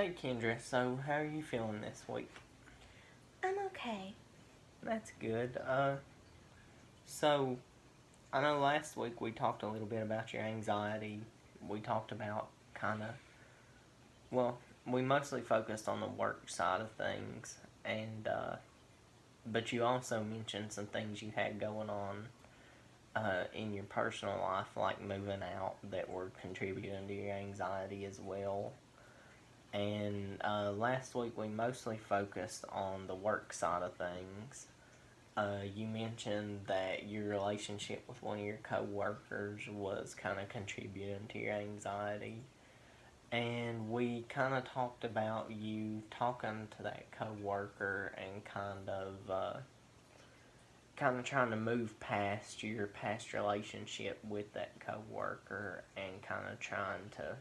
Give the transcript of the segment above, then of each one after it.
Hey Kendra, so how are you feeling this week? I'm okay. That's good. So I know last week we talked a little bit about your anxiety. We talked about kind of, well, we mostly focused on the work side of things, and but you also mentioned some things you had going on in your personal life, like moving out, that were contributing to your anxiety as well. And last week we mostly focused on the work side of things. You mentioned that your relationship with one of your coworkers was kind of contributing to your anxiety, and we kind of talked about you talking to that coworker and kind of trying to move past your past relationship with that coworker and kind of trying to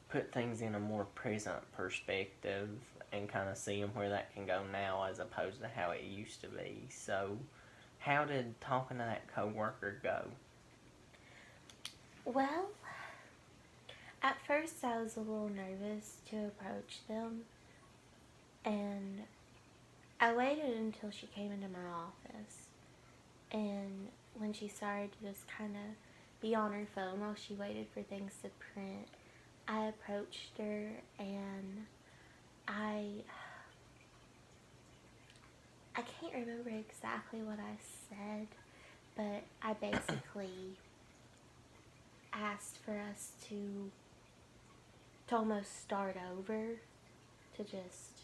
put things in a more present perspective and kind of seeing where that can go now as opposed to how it used to be. So, how did talking to that coworker go? Well, at first I was a little nervous to approach them, and I waited until she came into my office. And when she started to just kind of be on her phone while she waited for things to print, I approached her and I I can't remember exactly what I said, but I basically asked for us to almost start over, to just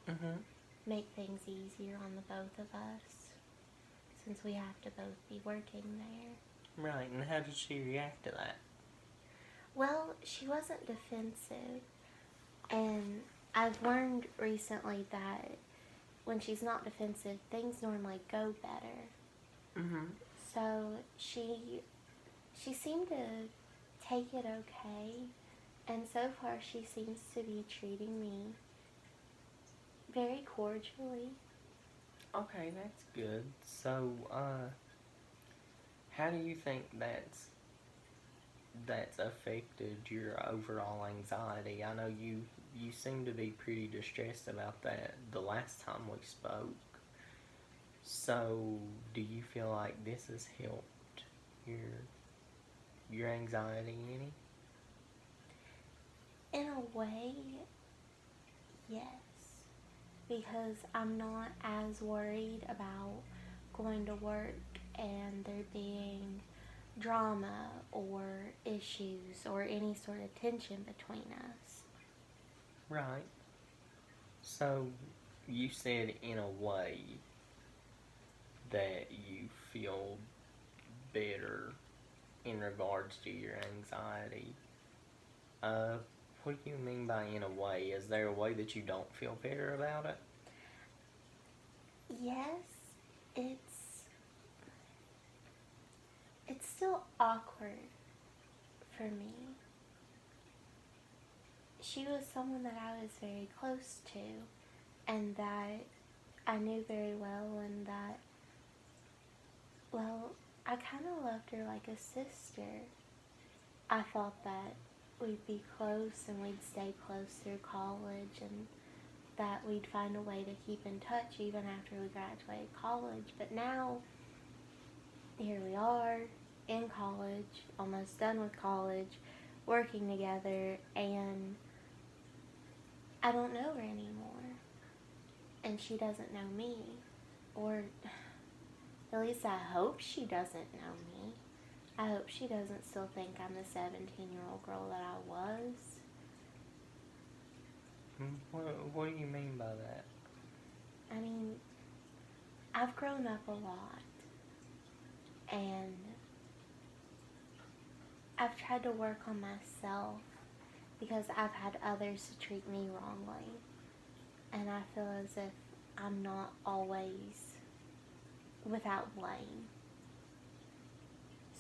Mm-hmm. make things easier on the both of us, since we have to both be working there. Right, and how did she react to that? Well, she wasn't defensive, and I've learned recently that when she's not defensive, things normally go better. Mm-hmm. So she seemed to take it okay, and so far she seems to be treating me very cordially. Okay, that's good. So, how do you think that's affected your overall anxiety? I know you seem to be pretty distressed about that the last time we spoke. So, do you feel like this has helped your your anxiety any? In a way, yes, because I'm not as worried about going to work and there being drama or issues or any sort of tension between us. Right. So, you said in a way that you feel better in regards to your anxiety. Uh, what do you mean by in a way? Is there a way that you don't feel better about it? Yes, it's it's still awkward for me. She was someone that I was very close to and that I knew very well, and that, well, I kind of loved her like a sister. I thought that we'd be close and we'd stay close through college, and that we'd find a way to keep in touch even after we graduated college. But now, here we are in college, almost done with college, working together, and I don't know her anymore. And she doesn't know me. Or at least I hope she doesn't know me. I hope she doesn't still think I'm the 17-year-old girl that I was. What do you mean by that? I mean, I've grown up a lot, and I've tried to work on myself because I've had others to treat me wrongly. And I feel as if I'm not always without blame.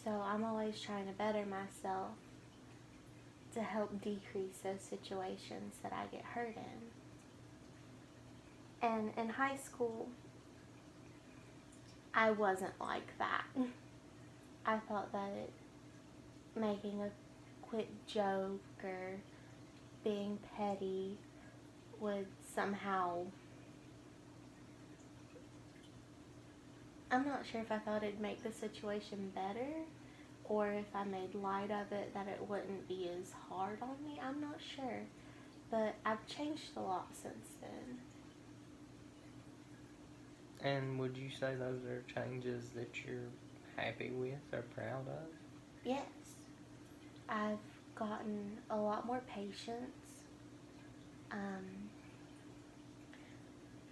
So I'm always trying to better myself to help decrease those situations that I get hurt in. And in high school, I wasn't like that. I thought that making a quick joke or being petty Eddie would somehow, I'm not sure if I thought it'd make the situation better or if I made light of it that it wouldn't be as hard on me. I'm not sure. But I've changed a lot since then. And would you say those are changes that you're happy with or proud of? Yes. I've gotten a lot more patience.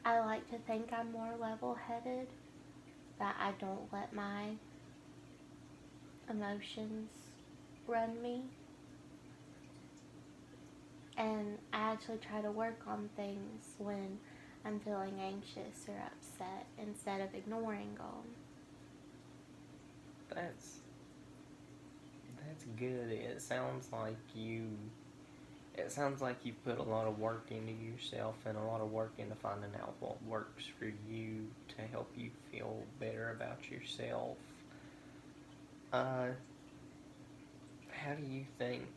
I like to think I'm more level-headed, that I don't let my emotions run me. And I actually try to work on things when I'm feeling anxious or upset instead of ignoring them. That's good. It sounds like you put a lot of work into yourself and a lot of work into finding out what works for you to help you feel better about yourself. How do you think?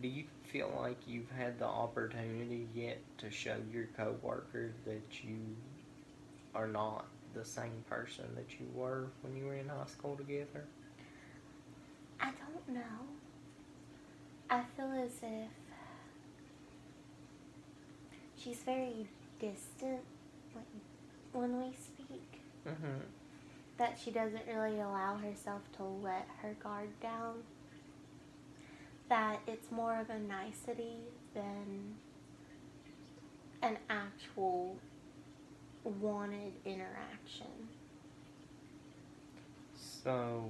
Do you feel like you've had the opportunity yet to show your coworkers that you are not the same person that you were when you were in high school together? I don't know. I feel as if she's very distant when we speak. Mm-hmm. That she doesn't really allow herself to let her guard down. That it's more of a nicety than an actual wanted interaction. So,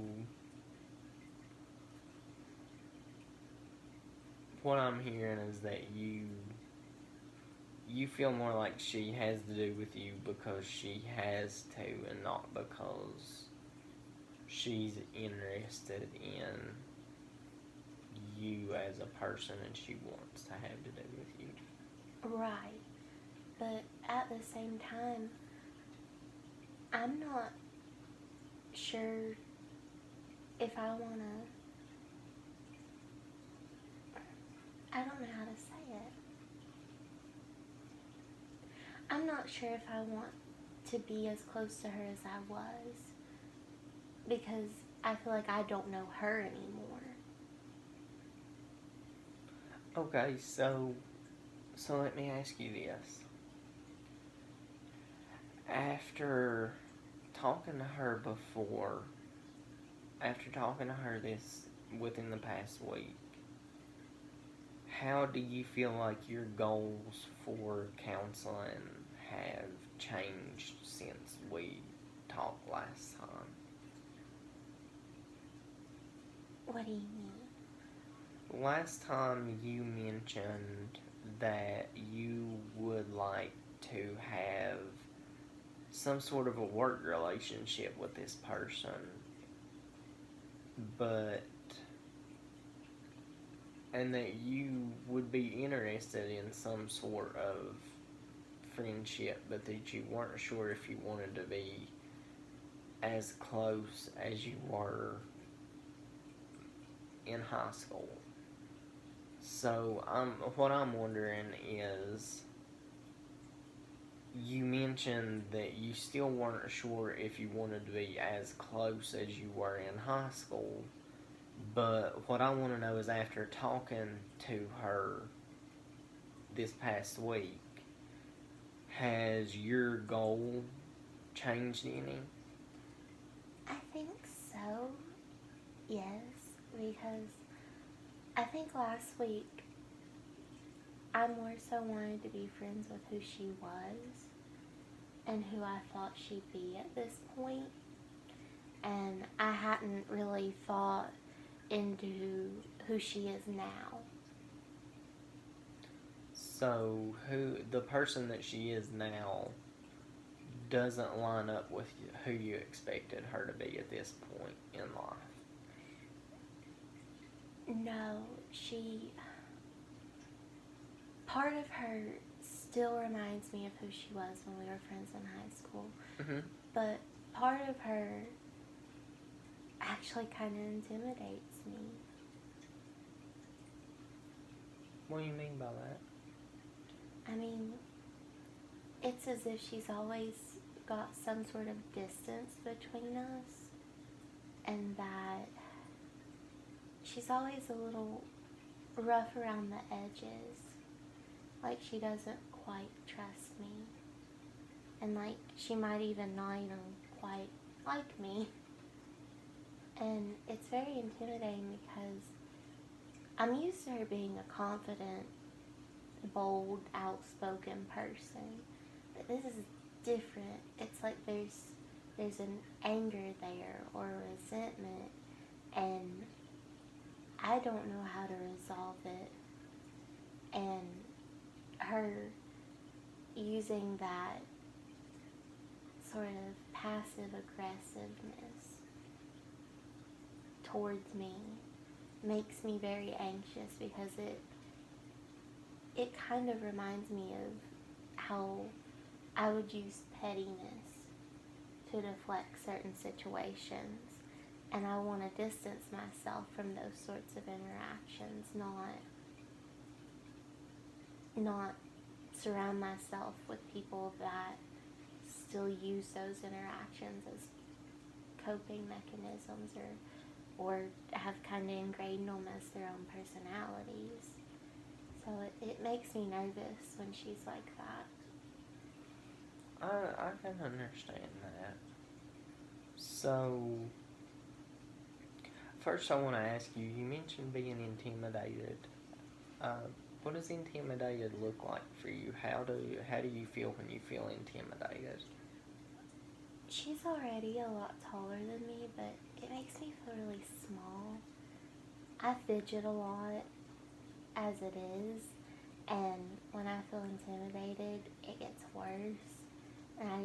what I'm hearing is that you feel more like she has to do with you because she has to and not because she's interested in you as a person and she wants to have to do with you. Right. But at the same time, I'm not sure if I want to... I don't know how to say it. I'm not sure if I want to be as close to her as I was, because I feel like I don't know her anymore. Okay, so let me ask you this. After talking to her this within the past week, how do you feel like your goals for counseling have changed since we talked last time? What do you mean? Last time you mentioned that you would like to have some sort of a work relationship with this person, and that you would be interested in some sort of friendship, but that you weren't sure if you wanted to be as close as you were in high school. So what I'm wondering is, you mentioned that you still weren't sure if you wanted to be as close as you were in high school, but what I want to know is, after talking to her this past week, has your goal changed any? I think so, yes, because I think last week I more so wanted to be friends with who she was and who I thought she'd be at this point, and I hadn't really thought into who she is now. So the person that she is now doesn't line up with who you expected her to be at this point in life? No, part of her still reminds me of who she was when we were friends in high school. Mm-hmm. But part of her actually kind of intimidates me. What do you mean by that? I mean, it's as if she's always got some sort of distance between us, and that she's always a little rough around the edges. Like she doesn't quite trust me. And like she might even not even quite like me. And it's very intimidating because I'm used to her being a confident, bold, outspoken person. But this is different. It's like there's an anger there or resentment, and I don't know how to resolve it. And her using that sort of passive aggressiveness towards me makes me very anxious, because it kind of reminds me of how I would use pettiness to deflect certain situations, and I want to distance myself from those sorts of interactions, not surround myself with people that still use those interactions as coping mechanisms, or have kind of ingrained them as their own personalities. So it makes me nervous when she's like that. I can understand that. So, first I want to ask you, you mentioned being intimidated. What does intimidated look like for you? How do you feel when you feel intimidated? She's already a lot taller than me, but it makes me feel really small. I fidget a lot as it is, and when I feel intimidated, it gets worse. And I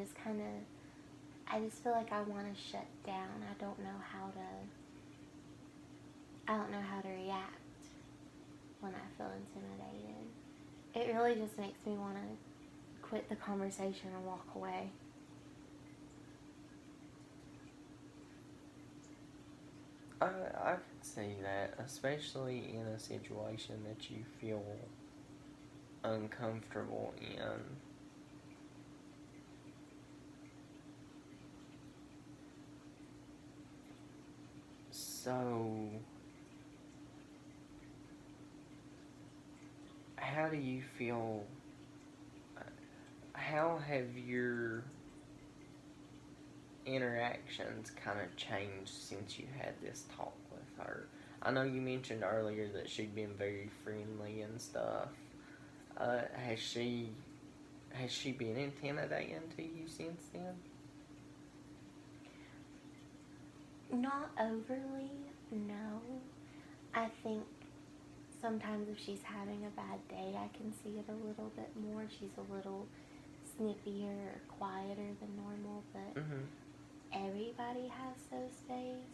just feel like I want to shut down. I don't know how to react when I feel intimidated. It really just makes me want to quit the conversation and walk away. I can see that, especially in a situation that you feel uncomfortable in. So, how do you feel? How have your interactions kind of changed since you had this talk with her? I know you mentioned earlier that she'd been very friendly and stuff. Has she been intimidating to you since then? Not overly, no. I think sometimes if she's having a bad day, I can see it a little bit more. She's a little snippier or quieter than normal, but everybody has those days.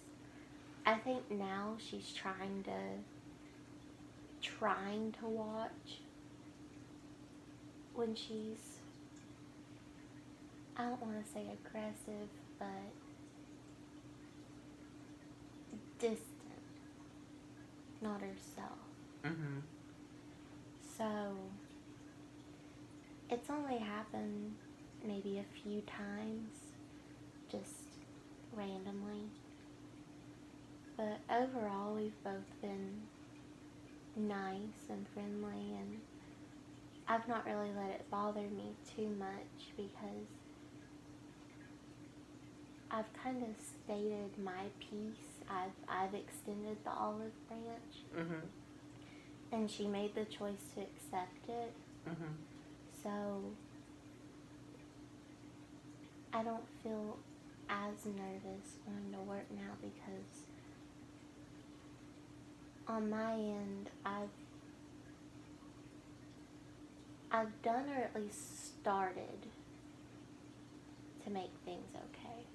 I think now she's trying to watch when she's, I don't want to say aggressive, but distant, not herself. So it's only happened maybe a few times, just randomly. But overall, we've both been nice and friendly, and I've not really let it bother me too much, because I've kind of stated my piece. I've extended the olive branch, and she made the choice to accept it. So I don't feel as nervous going to work now, because on my end, I've done, or at least started, to make things okay.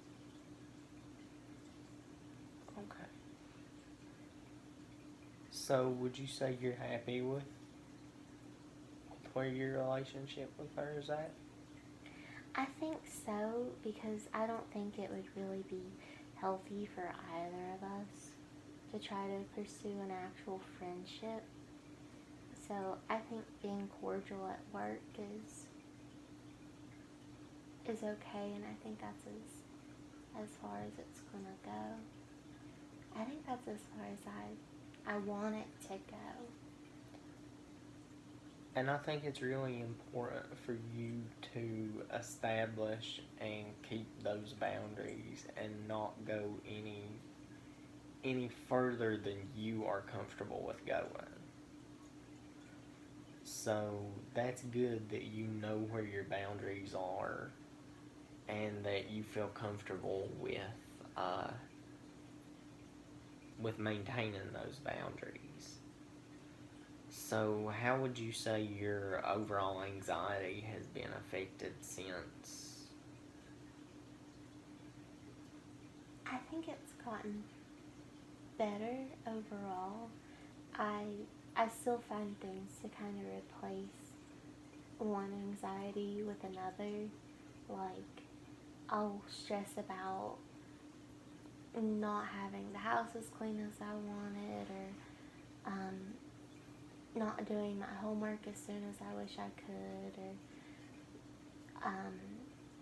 Okay. So, would you say you're happy with where your relationship with her is at? I think so, because I don't think it would really be healthy for either of us to try to pursue an actual friendship So I think being cordial at work is okay, and I think that's as far as it's gonna go. I think that's as far as I want it to go. And I think it's really important for you to establish and keep those boundaries and not go any further than you are comfortable with going. So that's good that you know where your boundaries are and that you feel comfortable with maintaining those boundaries. So, how would you say your overall anxiety has been affected since? I think it's gotten better overall. I I still find things to kind of replace one anxiety with another. Like, I'll stress about not having the house as clean as I wanted, or not doing my homework as soon as I wish I could, or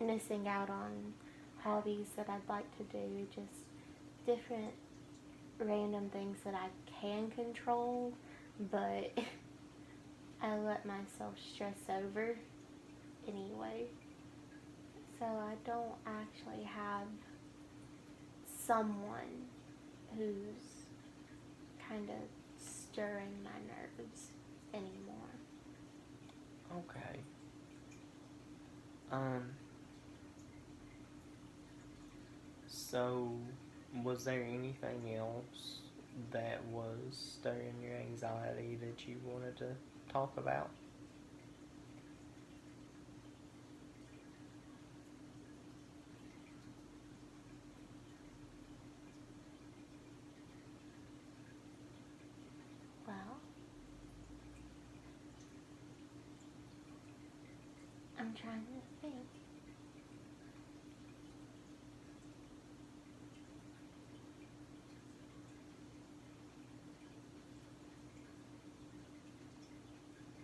missing out on hobbies that I'd like to do, just different random things that I can control, but I let myself stress over anyway. So I don't actually have someone who's kind of stirring my nerves anymore. Okay. So, was there anything else that was stirring your anxiety that you wanted to talk about? Well, I'm trying to think.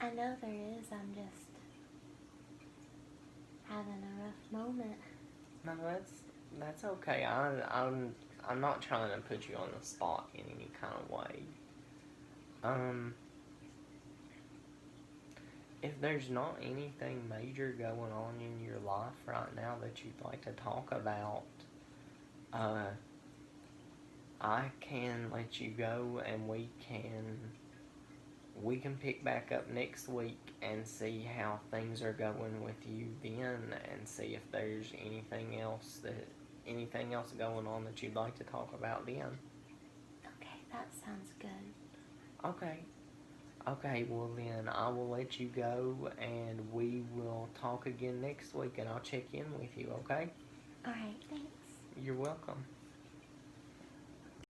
I know there is, I'm just having a rough moment. No, that's okay. I'm not trying to put you on the spot in any kind of way. Um, if there's not anything major going on in your life right now that you'd like to talk about, uh, I can let you go and we can pick back up next week and see how things are going with you then, and see if there's anything else going on that you'd like to talk about then. Okay, that sounds good. Okay. Okay, well then I will let you go and we will talk again next week and I'll check in with you, okay? Alright, thanks. You're welcome.